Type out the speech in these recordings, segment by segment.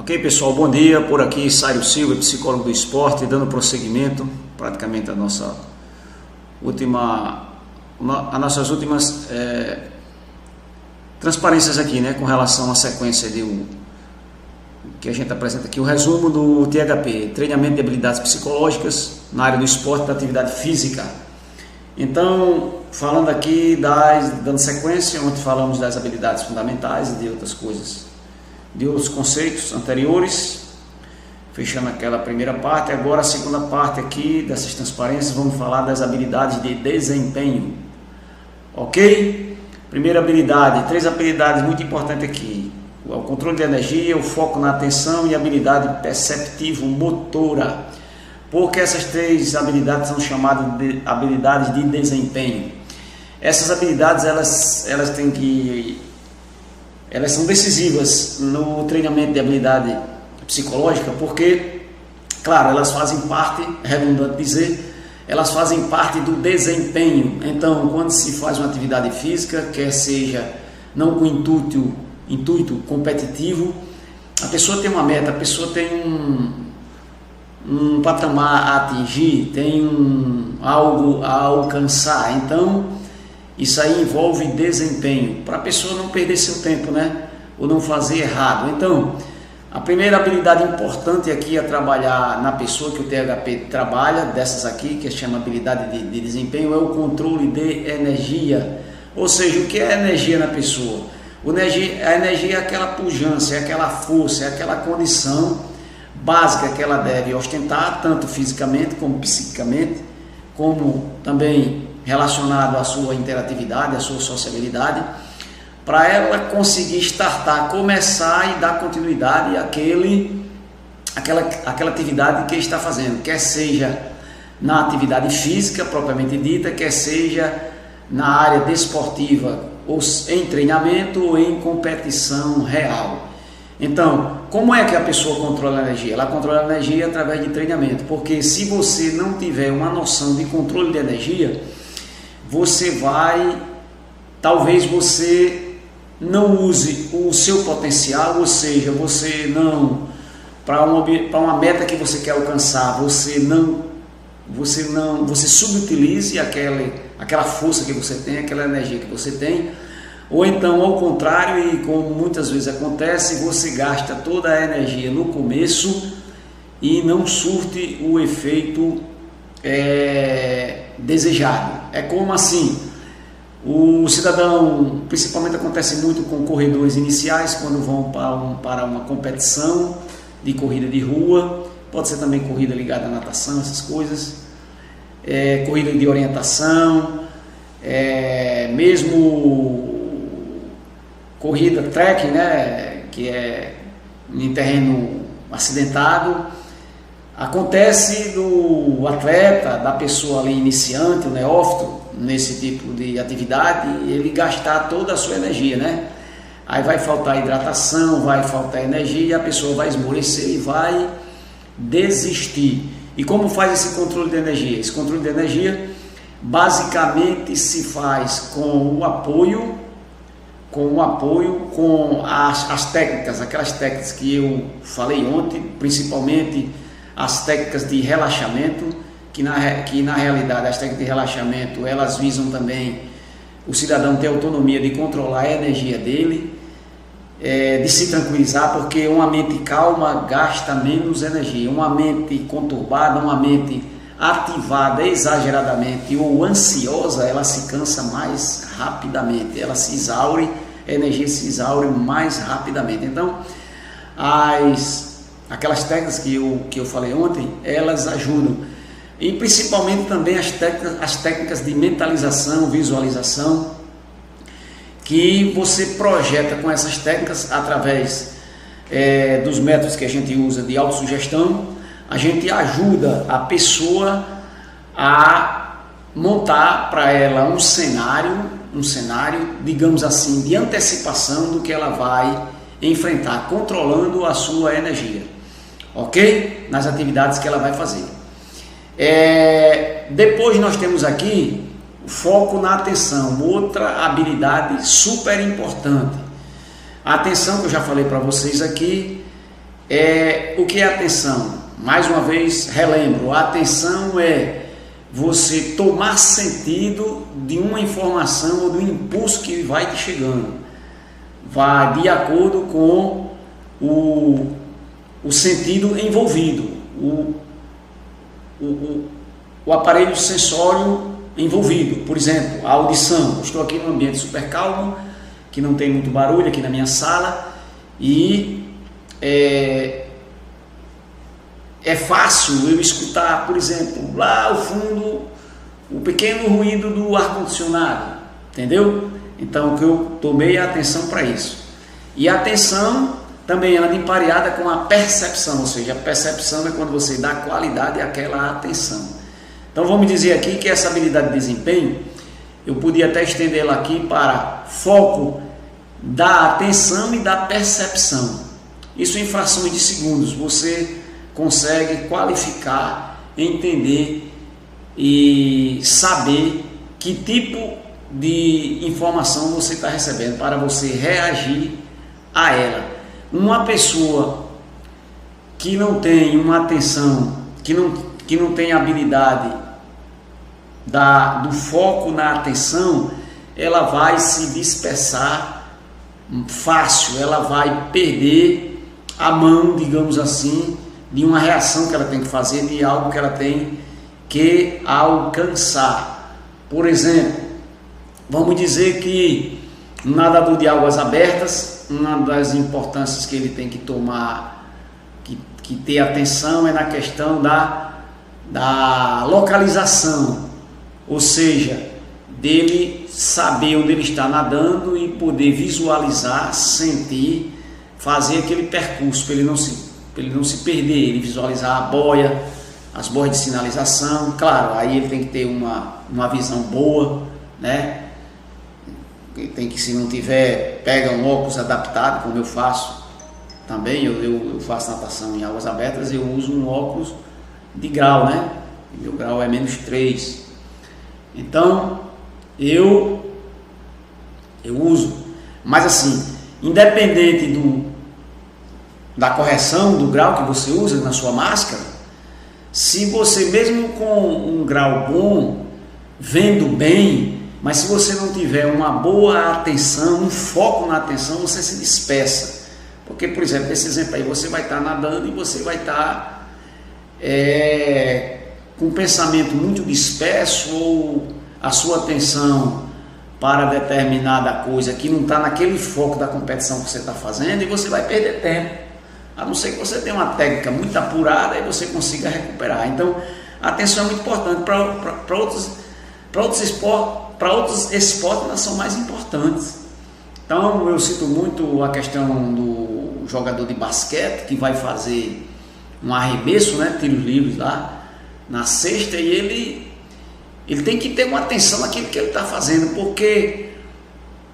Ok, pessoal, bom dia. Por aqui, Sário Silva, psicólogo do esporte, dando prosseguimento praticamente a nossas últimas transparências aqui, né, com relação à sequência que a gente apresenta aqui, o resumo do THP, treinamento de habilidades psicológicas na área do esporte e da atividade física. Então, falando aqui, dando sequência, onde falamos das habilidades fundamentais e de outras coisas, de outros conceitos anteriores, fechando aquela primeira parte. Agora a segunda parte aqui dessas transparências, vamos falar das habilidades de desempenho. Ok? Primeira habilidade, 3 habilidades muito importantes aqui: o controle de energia, o foco na atenção e a habilidade perceptivo-motora. Porque essas 3 habilidades são chamadas de habilidades de desempenho. Essas habilidades elas são decisivas no treinamento de habilidade psicológica, porque, claro, elas fazem parte, é redundante dizer, elas fazem parte do desempenho. Então, quando se faz uma atividade física, quer seja não com intuito competitivo, a pessoa tem uma meta, a pessoa tem um patamar a atingir, tem algo a alcançar. Então, isso aí envolve desempenho, para a pessoa não perder seu tempo, né? Ou não fazer errado. Então, a primeira habilidade importante aqui a trabalhar na pessoa, que o THP trabalha, dessas aqui, que se chama habilidade de desempenho, é o controle de energia. Ou seja, o que é energia na pessoa? A energia é aquela pujança, é aquela força, é aquela condição básica que ela deve ostentar, tanto fisicamente como psiquicamente, como também relacionado à sua interatividade, à sua sociabilidade, para ela conseguir começar e dar continuidade àquela atividade que está fazendo, quer seja na atividade física propriamente dita, quer seja na área desportiva, ou em treinamento ou em competição real. Então, como é que a pessoa controla a energia? Ela controla a energia através de treinamento, porque se você não tiver uma noção de controle de energia, talvez você não use o seu potencial, ou seja, você não, para uma meta que você quer alcançar, você subutilize aquela força que você tem, aquela energia que você tem, ou então ao contrário, e como muitas vezes acontece, você gasta toda a energia no começo e não surte o efeito desejado. É como assim, o cidadão, principalmente acontece muito com corredores iniciais, quando vão para uma competição de corrida de rua, pode ser também corrida ligada à natação, essas coisas, corrida de orientação, mesmo corrida trekking, né, que é em terreno acidentado. Acontece do atleta, da pessoa ali iniciante, o neófito, nesse tipo de atividade, ele gastar toda a sua energia, né? Aí vai faltar hidratação, vai faltar energia e a pessoa vai esmorecer e vai desistir. E como faz esse controle de energia? Esse controle de energia basicamente se faz com o apoio, com as técnicas, aquelas técnicas que eu falei ontem, principalmente as técnicas de relaxamento, que na realidade as técnicas de relaxamento, elas visam também o cidadão ter autonomia de controlar a energia dele, de se tranquilizar, porque uma mente calma gasta menos energia, uma mente conturbada, uma mente ativada exageradamente ou ansiosa, ela se cansa mais rapidamente, ela se exaure, a energia se exaure mais rapidamente. Então, aquelas técnicas que eu falei ontem, elas ajudam. E principalmente também as técnicas de mentalização, visualização, que você projeta com essas técnicas através dos métodos que a gente usa de autossugestão. A gente ajuda a pessoa a montar para ela um cenário, digamos assim, de antecipação do que ela vai enfrentar, controlando a sua energia, ok? Nas atividades que ela vai fazer. Depois nós temos aqui o foco na atenção, outra habilidade super importante. A atenção, que eu já falei para vocês aqui, O que é atenção? Mais uma vez, relembro, a atenção é você tomar sentido de uma informação ou do impulso que vai te chegando. Vai de acordo com o sentido envolvido, o aparelho sensório envolvido. Por exemplo, a audição. Estou aqui num ambiente super calmo, que não tem muito barulho aqui na minha sala, e é fácil eu escutar, por exemplo, lá ao fundo, o pequeno ruído do ar-condicionado, entendeu? Então, que eu tomei a atenção para isso. E a atenção também anda empareada com a percepção, ou seja, a percepção é quando você dá qualidade àquela atenção. Então, vamos dizer aqui que essa habilidade de desempenho, eu podia até estendê-la aqui para foco da atenção e da percepção. Isso em frações de segundos, você consegue qualificar, entender e saber que tipo de informação você está recebendo para você reagir a ela. Uma pessoa que não tem uma atenção, que não tem habilidade do foco na atenção, ela vai se dispersar fácil, ela vai perder a mão, digamos assim, de uma reação que ela tem que fazer, de algo que ela tem que alcançar. Por exemplo, vamos dizer que um nadador de águas abertas, uma das importâncias que ele tem que tomar, que ter atenção, é na questão da localização, ou seja, dele saber onde ele está nadando e poder visualizar, sentir, fazer aquele percurso para ele não se perder, ele visualizar a boia, as boias de sinalização. Claro, aí ele tem que ter uma visão boa, né? Tem que, se não tiver, pega um óculos adaptado, como eu faço também. Eu faço natação em águas abertas, eu uso um óculos de grau, né? Meu grau é -3. Então eu uso, mas assim, independente da correção do grau que você usa na sua máscara, se você mesmo com um grau bom, vendo bem, mas se você não tiver uma boa atenção, um foco na atenção, você se dispersa. Porque, por exemplo, nesse exemplo aí, você vai estar nadando e você vai estar com um pensamento muito disperso, ou a sua atenção para determinada coisa que não está naquele foco da competição que você está fazendo, e você vai perder tempo. A não ser que você tenha uma técnica muito apurada e você consiga recuperar. Então, a atenção é muito importante. Para outros esportes, elas são mais importantes. Então, eu cito muito a questão do jogador de basquete que vai fazer um arremesso, né, tiros livres lá na cesta, e ele tem que ter uma atenção naquilo que ele está fazendo, porque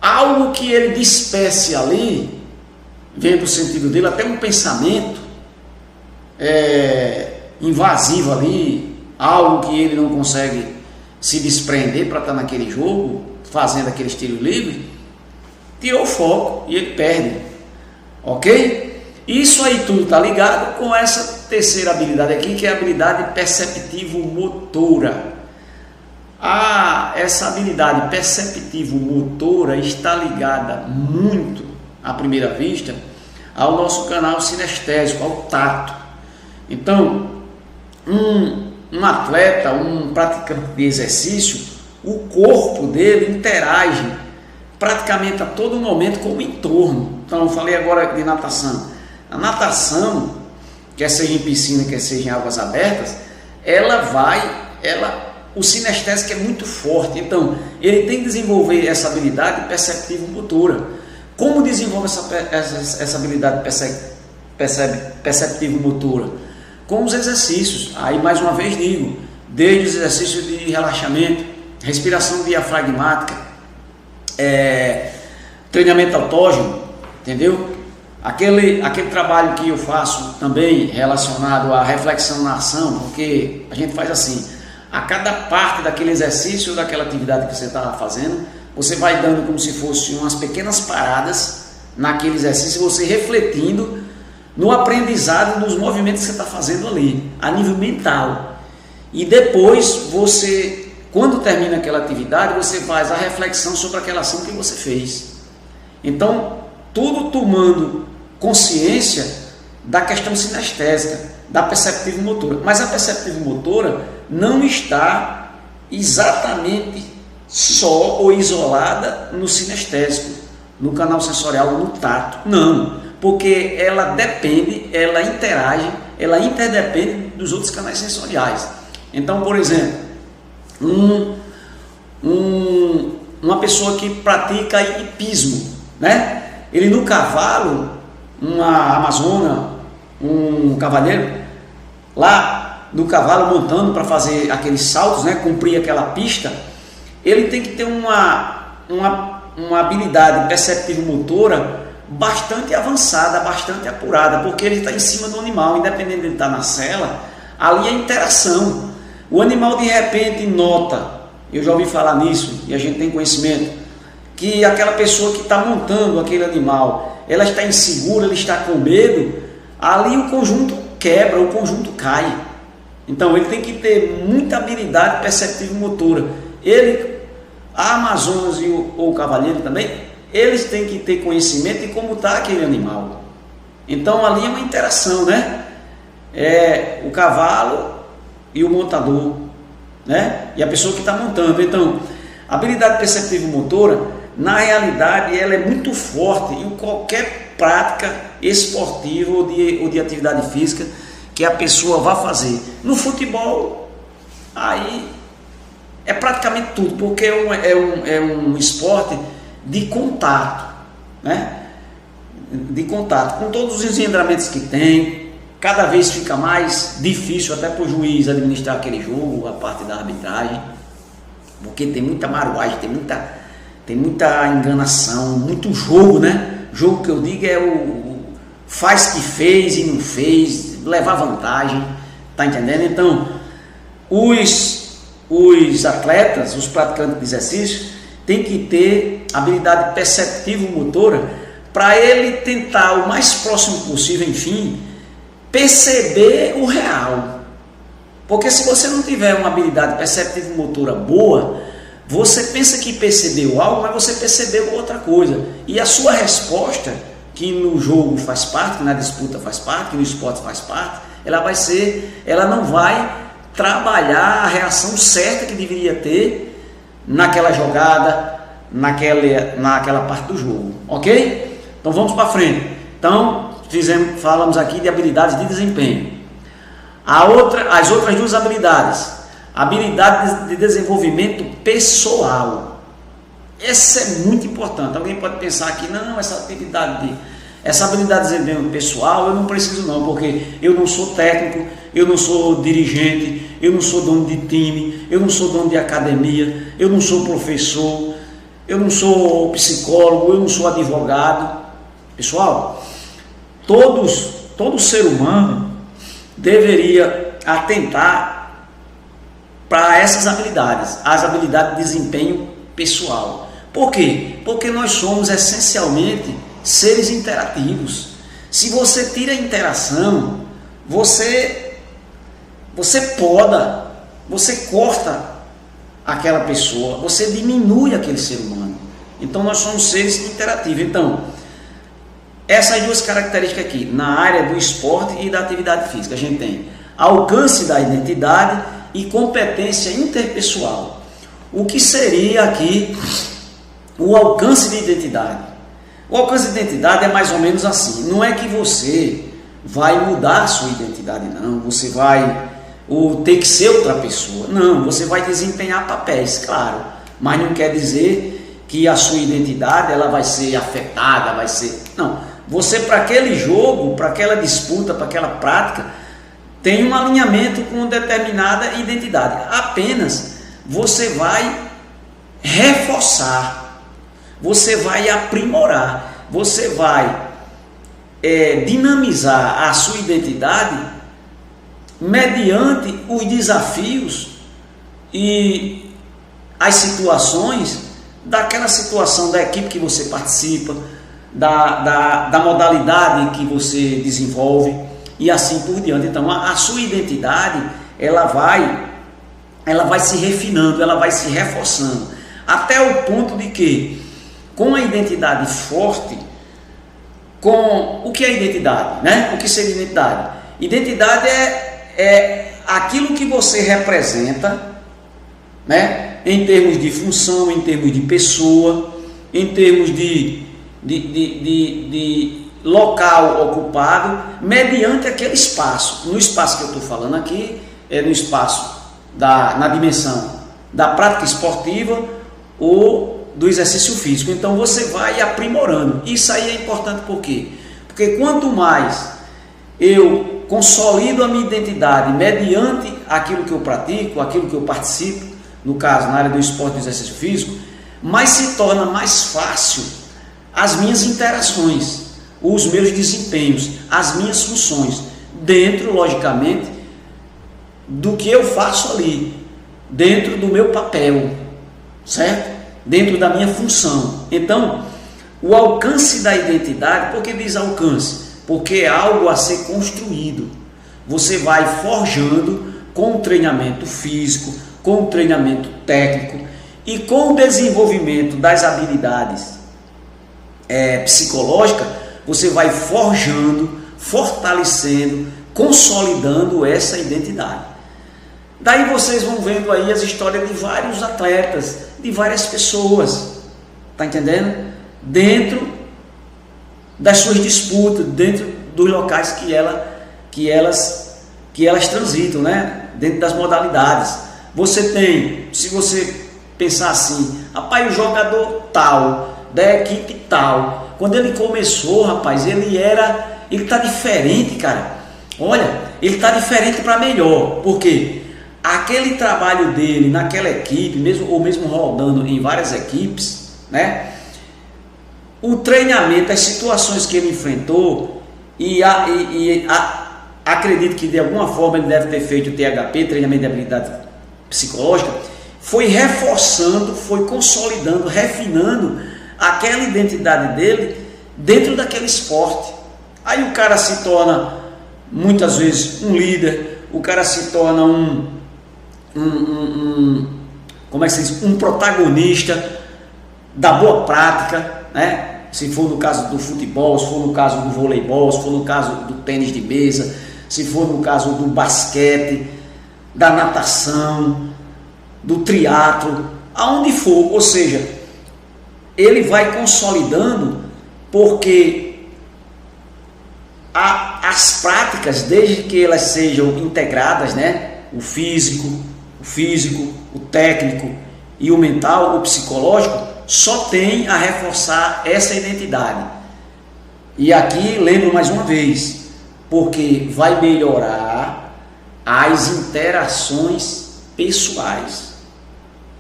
algo que ele disperse ali, vendo o sentido dele, até um pensamento invasivo ali, algo que ele não consegue se desprender para estar naquele jogo, fazendo aquele estilo livre, tirou o foco e ele perde, ok? Isso aí tudo está ligado com essa terceira habilidade aqui, que é a habilidade perceptivo-motora. Essa habilidade perceptivo-motora está ligada muito, à primeira vista, ao nosso canal sinestésico, ao tato. Então, um atleta, um praticante de exercício, o corpo dele interage praticamente a todo momento com o entorno. Então, eu falei agora de natação. A natação, quer seja em piscina, quer seja em águas abertas, o sinestésico é muito forte. Então, ele tem que desenvolver essa habilidade perceptivo-motora. Como desenvolve essa habilidade perceptivo-motora? Com os exercícios. Aí, mais uma vez digo, desde os exercícios de relaxamento, respiração diafragmática, treinamento autógeno, entendeu? Aquele trabalho que eu faço também relacionado à reflexão na ação, porque a gente faz assim, a cada parte daquele exercício, daquela atividade que você está fazendo, você vai dando como se fossem umas pequenas paradas naquele exercício, você refletindo no aprendizado dos movimentos que você está fazendo ali, a nível mental. E depois você, quando termina aquela atividade, você faz a reflexão sobre aquela ação que você fez. Então, tudo tomando consciência da questão sinestésica, da perceptiva motora. Mas a perceptiva motora não está exatamente só ou isolada no sinestésico, no canal sensorial, no tato. Não, porque ela depende, ela interage, ela interdepende dos outros canais sensoriais. Então, por exemplo, uma pessoa que pratica hipismo, né? Ele no cavalo, uma amazona, um cavaleiro, lá no cavalo montando para fazer aqueles saltos, né? Cumprir aquela pista, ele tem que ter uma habilidade perceptiva motora bastante avançada, bastante apurada, porque ele está em cima do animal, independente de ele estar na sela, ali é interação. O animal de repente nota, eu já ouvi falar nisso e a gente tem conhecimento, que aquela pessoa que está montando aquele animal, ela está insegura, ela está com medo, ali o conjunto quebra, o conjunto cai. Então ele tem que ter muita habilidade perceptiva motora. Ele, a Amazonas ou o cavaleiro também, eles têm que ter conhecimento de como está aquele animal. Então ali é uma interação, né? É o cavalo e o montador, né? E a pessoa que está montando. Então, a habilidade perceptiva motora, na realidade, ela é muito forte em qualquer prática esportiva ou de atividade física que a pessoa vá fazer. No futebol, aí é praticamente tudo, porque é um esporte de contato, né? De contato, com todos os engendramentos que tem. Cada vez fica mais difícil até para o juiz administrar aquele jogo, a parte da arbitragem, porque tem muita maruagem, tem muita enganação, muito jogo, né? Jogo que eu digo é o faz que fez e não fez, levar vantagem, tá entendendo? Então, os atletas, os praticantes de exercício, têm que ter habilidade perceptiva motora para ele tentar o mais próximo possível, enfim, perceber o real. Porque se você não tiver uma habilidade perceptiva motora boa, você pensa que percebeu algo, mas você percebeu outra coisa. E a sua resposta, que no jogo faz parte, que na disputa faz parte, que no esporte faz parte, ela não vai trabalhar a reação certa que deveria ter naquela jogada, naquela parte do jogo, ok? Então vamos para frente. Então falamos aqui de habilidades de desempenho. As outras duas habilidades, habilidade de desenvolvimento pessoal. Essa é muito importante. Alguém pode pensar aqui, não, essa habilidade de desenvolvimento pessoal eu não preciso não, porque eu não sou técnico, eu não sou dirigente, eu não sou dono de time, eu não sou dono de academia, eu não sou professor, eu não sou psicólogo, eu não sou advogado. Pessoal, todo ser humano deveria atentar para essas habilidades, as habilidades de desempenho pessoal. Por quê? Porque nós somos essencialmente seres interativos. Se você tira a interação, você poda, você corta aquela pessoa, você diminui aquele ser humano. Então nós somos seres interativos. Então, essas duas características aqui, na área do esporte e da atividade física, a gente tem alcance da identidade e competência interpessoal. O que seria aqui o alcance de identidade? O alcance de identidade é mais ou menos assim. Não é que você vai mudar a sua identidade, não. Você vai ter que ser outra pessoa. Não, você vai desempenhar papéis, claro. Mas não quer dizer que a sua identidade ela vai ser afetada, vai ser... Não. Você, para aquele jogo, para aquela disputa, para aquela prática, tem um alinhamento com determinada identidade. Apenas você vai reforçar, você vai aprimorar, você vai dinamizar a sua identidade mediante os desafios e as situações daquela situação da equipe que você participa, da modalidade que você desenvolve e assim por diante. Então a sua identidade ela vai se refinando, ela vai se reforçando, até o ponto de que com a identidade forte, com o que é identidade, né? O que seria identidade? Identidade é aquilo que você representa, né? Em termos de função, em termos de pessoa, em termos de local ocupado, mediante aquele espaço. No espaço que eu estou falando aqui, é no espaço na dimensão da prática esportiva ou do exercício físico. Então você vai aprimorando. Isso aí é importante por quê? Porque quanto mais eu consolido a minha identidade mediante aquilo que eu pratico, aquilo que eu participo, no caso na área do esporte e do exercício físico, mais se torna mais fácil as minhas interações, os meus desempenhos, as minhas funções, dentro, logicamente, do que eu faço ali, dentro do meu papel, certo? Dentro da minha função. Então, o alcance da identidade, por que diz alcance? Porque é algo a ser construído. Você vai forjando com o treinamento físico, com o treinamento técnico e com o desenvolvimento das habilidades psicológicas, você vai forjando, fortalecendo, consolidando essa identidade. Daí vocês vão vendo aí as histórias de vários atletas, de várias pessoas, tá entendendo? Dentro das suas disputas, dentro dos locais que elas transitam, né? Dentro das modalidades. Você tem, se você pensar assim, rapaz, o jogador tal, da equipe tal, quando ele começou, rapaz, ele tá diferente, cara. Olha, ele tá diferente para melhor. Por quê? Aquele trabalho dele naquela equipe, mesmo rodando em várias equipes, né? O treinamento, as situações que ele enfrentou acredito que de alguma forma ele deve ter feito o THP, treinamento de habilidade psicológica, foi reforçando, foi consolidando, refinando aquela identidade dele dentro daquele esporte. Aí o cara se torna muitas vezes um líder, o cara se torna como é que se diz? Um protagonista da boa prática, né? Se for no caso do futebol, se for no caso do voleibol, se for no caso do tênis de mesa, se for no caso do basquete, da natação, do triatlo, aonde for, ou seja, ele vai consolidando, porque as práticas, desde que elas sejam integradas, né? O físico, o técnico e o mental, o psicológico, só tem a reforçar essa identidade. E aqui lembro mais uma vez, porque vai melhorar as interações pessoais,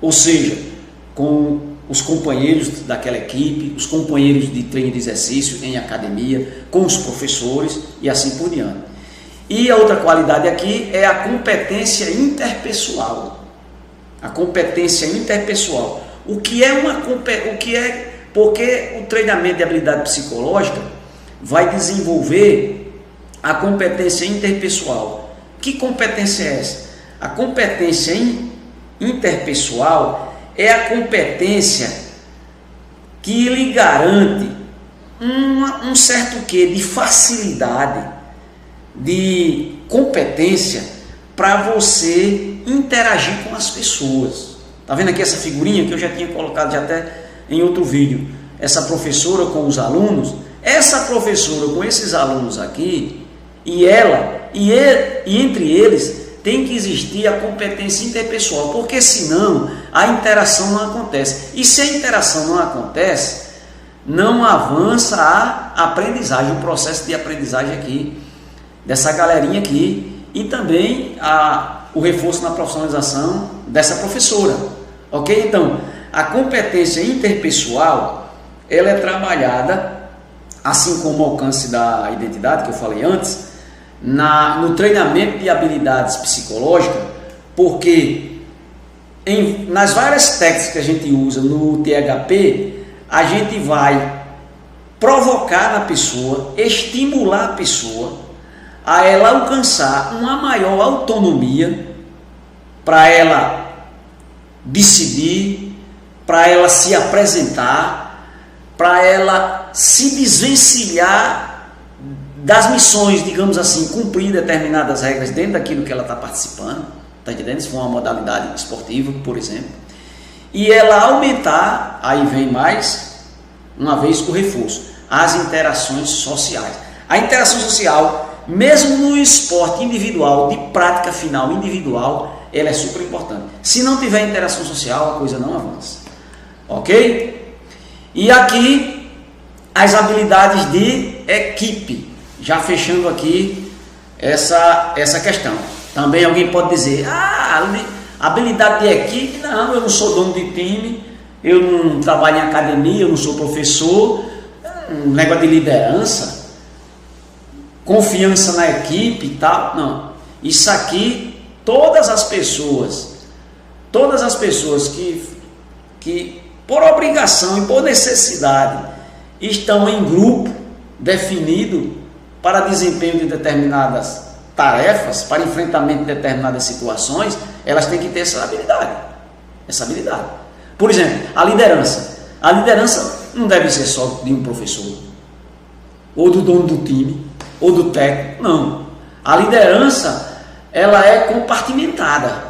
ou seja, com os companheiros daquela equipe, os companheiros de treino de exercício em academia, com os professores e assim por diante. E a outra qualidade aqui é a competência interpessoal. A competência interpessoal. Porque o treinamento de habilidade psicológica vai desenvolver a competência interpessoal. Que competência é essa? A competência interpessoal é a competência que lhe garante um certo quê de facilidade, de competência para você interagir com as pessoas. Tá vendo aqui essa figurinha que eu já tinha colocado já até em outro vídeo? Essa professora com os alunos, essa professora com esses alunos aqui, e entre eles tem que existir a competência interpessoal, porque senão a interação não acontece. E se a interação não acontece, não avança a aprendizagem, o processo de aprendizagem aqui, dessa galerinha aqui, e também o reforço na profissionalização dessa professora. Ok? Então, a competência interpessoal, ela é trabalhada, assim como o alcance da identidade, que eu falei antes, no treinamento de habilidades psicológicas, porque nas várias técnicas que a gente usa no THP, a gente vai provocar na pessoa, estimular a pessoa a ela alcançar uma maior autonomia para ela decidir, para ela se apresentar, para ela se desvencilhar das missões, digamos assim, cumprir determinadas regras dentro daquilo que ela está participando, está entendendo? Se for uma modalidade esportiva, por exemplo, e ela aumentar, aí vem mais uma vez o reforço, as interações sociais. A interação social, mesmo no esporte individual, de prática final individual, ela é super importante. Se não tiver interação social, a coisa não avança. Ok? E aqui, as habilidades de equipe. Já fechando aqui essa questão. Também alguém pode dizer, habilidade de equipe, não, eu não sou dono de time, eu não trabalho em academia, eu não sou professor, um negócio de liderança, confiança na equipe e tal. Não, isso aqui, todas as pessoas que por obrigação e por necessidade estão em grupo definido para desempenho de determinadas tarefas, para enfrentamento de determinadas situações, elas têm que ter essa habilidade. Por exemplo, a liderança. A liderança não deve ser só de um professor, ou do dono do time, ou do técnico. Não. A liderança, ela é compartimentada.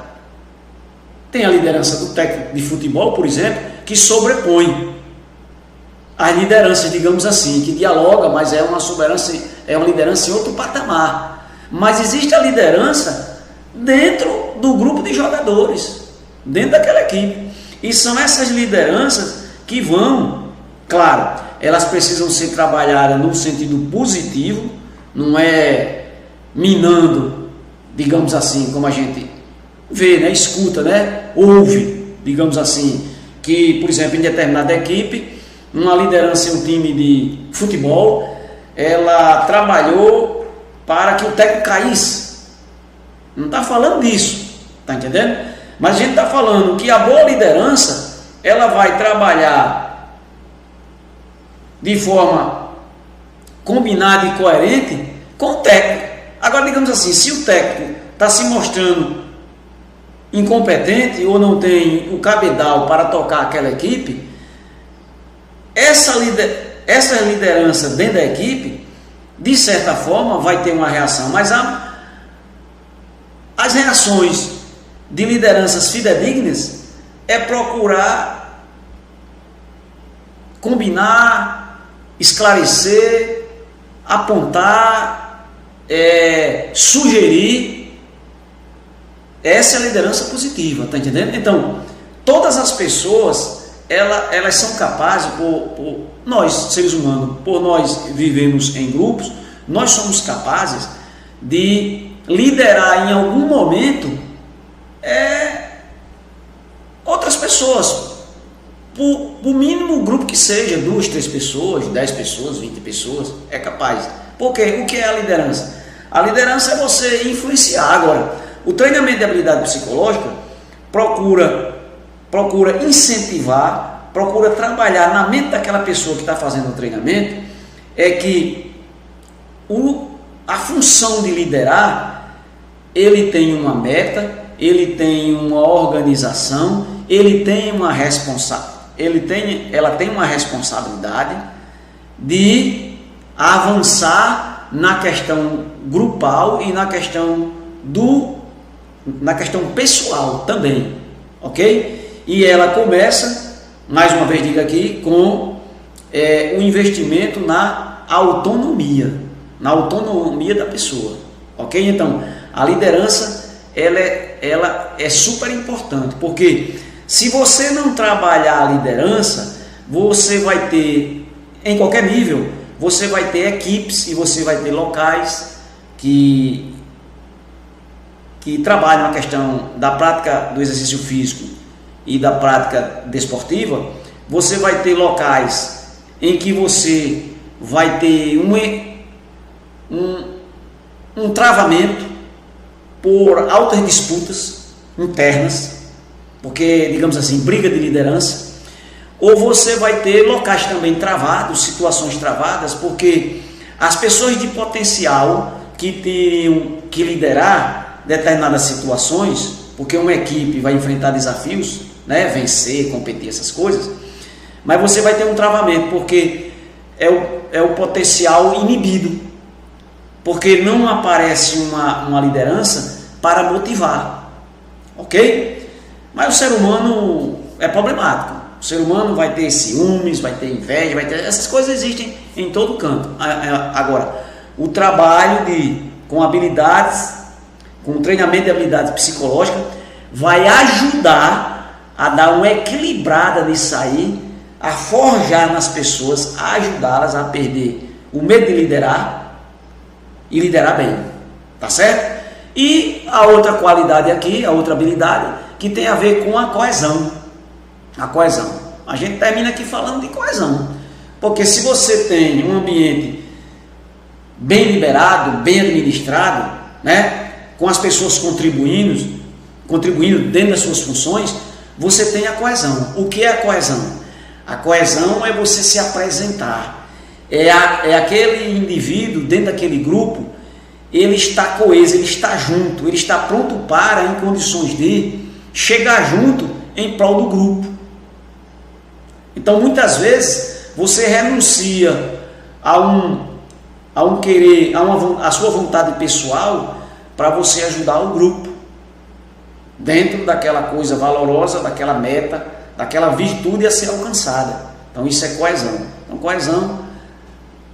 Tem a liderança do técnico de futebol, por exemplo, que sobrepõe as lideranças, digamos assim, que dialoga, mas é uma liderança em outro patamar. Mas existe a liderança dentro do grupo de jogadores, dentro daquela equipe. E são essas lideranças que vão, claro, elas precisam ser trabalhadas no sentido positivo, não é minando, digamos assim, como a gente vê, né, escuta, né, ouve, digamos assim, que, por exemplo, em determinada equipe, uma liderança em um time de futebol, ela trabalhou para que o técnico caísse. Não está falando disso, está entendendo? Mas a gente está falando que a boa liderança, ela vai trabalhar de forma combinada e coerente com o técnico. Agora, digamos assim, se o técnico está se mostrando incompetente ou não tem o cabedal para tocar aquela equipe, essa liderança dentro da equipe, de certa forma, vai ter uma reação, mas as reações de lideranças fidedignas é procurar combinar, esclarecer, apontar, sugerir. Essa é a liderança positiva, tá entendendo? Então, todas as pessoas, elas são capazes, por nós, seres humanos, por nós vivemos em grupos, nós somos capazes de liderar em algum momento outras pessoas, por mínimo grupo que seja, 2, 3 pessoas, 10 pessoas, 20 pessoas, é capaz. Por quê? O que é a liderança? A liderança é você influenciar. Agora, o treinamento de habilidade psicológica procura incentivar, procura trabalhar na mente daquela pessoa que está fazendo o treinamento, é que a função de liderar, ele tem uma meta, ele tem uma organização, ela tem uma responsabilidade de avançar na questão grupal e na questão pessoal também, ok? E ela começa, mais uma vez digo aqui, com o investimento na autonomia da pessoa, ok? Então, a liderança, ela é super importante, porque se você não trabalhar a liderança, você vai ter, em qualquer nível, você vai ter equipes e você vai ter locais que trabalham na questão da prática do exercício físico e da prática desportiva. Você vai ter locais em que você vai ter um travamento por altas disputas internas, porque, digamos assim, briga de liderança. ou você vai ter locais também travados, situações travadas, porque as pessoas de potencial que teriam que liderar determinadas situações, porque uma equipe vai enfrentar desafios, né, vencer, competir, essas coisas, mas você vai ter um travamento, porque é o potencial inibido, porque não aparece uma liderança para motivar, ok? Mas o ser humano é problemático, o ser humano vai ter ciúmes, vai ter inveja, vai ter, essas coisas existem em todo canto. Agora, o trabalho com habilidades, com treinamento de habilidades psicológicas, vai ajudar a dar uma equilibrada nisso aí, a forjar nas pessoas, a ajudá-las a perder o medo de liderar e liderar bem, tá certo? E a outra qualidade aqui, a outra habilidade, que tem a ver com a coesão. A coesão. A gente termina aqui falando de coesão, porque se você tem um ambiente bem liberado, bem administrado, né, com as pessoas contribuindo dentro das suas funções, você tem a coesão. O que é a coesão? A coesão é você se apresentar. É aquele indivíduo dentro daquele grupo, ele está coeso, ele está junto, ele está pronto para, em condições de chegar junto em prol do grupo. Então, muitas vezes, você renuncia a sua vontade pessoal para você ajudar o grupo dentro daquela coisa valorosa, daquela meta, daquela virtude a ser alcançada. Então isso é coesão. Então coesão,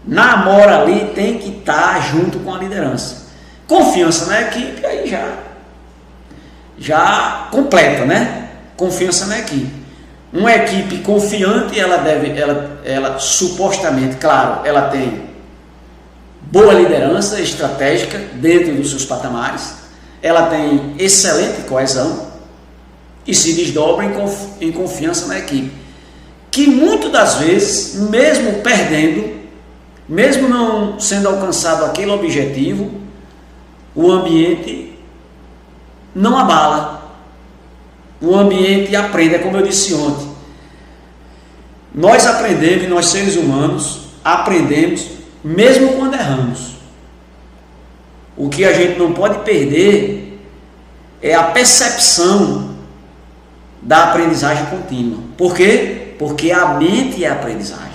na mora ali, tem que estar junto com a liderança. Confiança na equipe, aí já completa, né? Confiança na equipe. Uma equipe confiante, ela supostamente, claro, ela tem boa liderança estratégica dentro dos seus patamares, ela tem excelente coesão e se desdobra em confiança na equipe, que muitas das vezes, mesmo perdendo, mesmo não sendo alcançado aquele objetivo, o ambiente não abala, o ambiente aprende. É como eu disse ontem, nós aprendemos, nós seres humanos aprendemos mesmo quando erramos. O que a gente não pode perder é a percepção da aprendizagem contínua. Por quê? Porque a mente é a aprendizagem.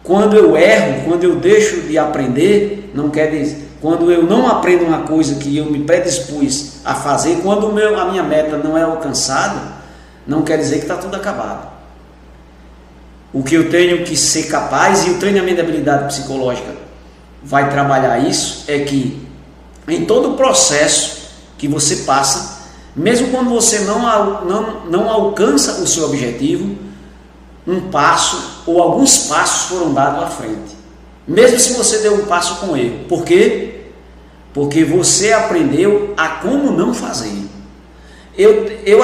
Quando eu erro, quando eu deixo de aprender, não quer dizer, quando eu não aprendo uma coisa que eu me predispus a fazer, quando a minha meta não é alcançada, não quer dizer que está tudo acabado. O que eu tenho que ser capaz, e o treinamento de habilidade psicológica vai trabalhar isso, é que em todo o processo que você passa, mesmo quando você não alcança o seu objetivo, um passo ou alguns passos foram dados à frente. Mesmo se você deu um passo com erro. Por quê? Porque você aprendeu a como não fazer.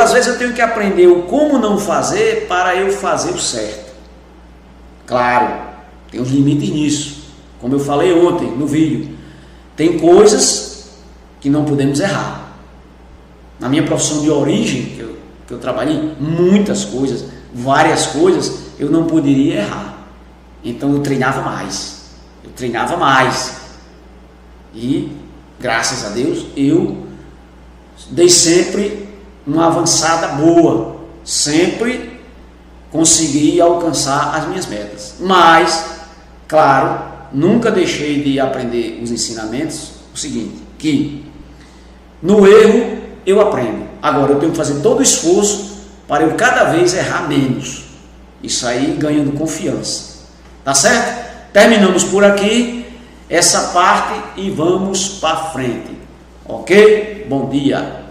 Às vezes eu tenho que aprender o como não fazer para eu fazer o certo. Claro, tem uns limites nisso. Como eu falei ontem no vídeo, tem coisas que não podemos errar. Na minha profissão de origem, que eu trabalhei, muitas coisas, várias coisas, eu não poderia errar. Então eu treinava mais. E, graças a Deus, eu dei sempre uma avançada boa. Sempre consegui alcançar as minhas metas. Mas, claro, nunca deixei de aprender os ensinamentos. O seguinte, que no erro eu aprendo. Agora eu tenho que fazer todo o esforço para eu cada vez errar menos. Isso aí ganhando confiança. Tá certo? Terminamos por aqui essa parte e vamos para frente. Ok? Bom dia.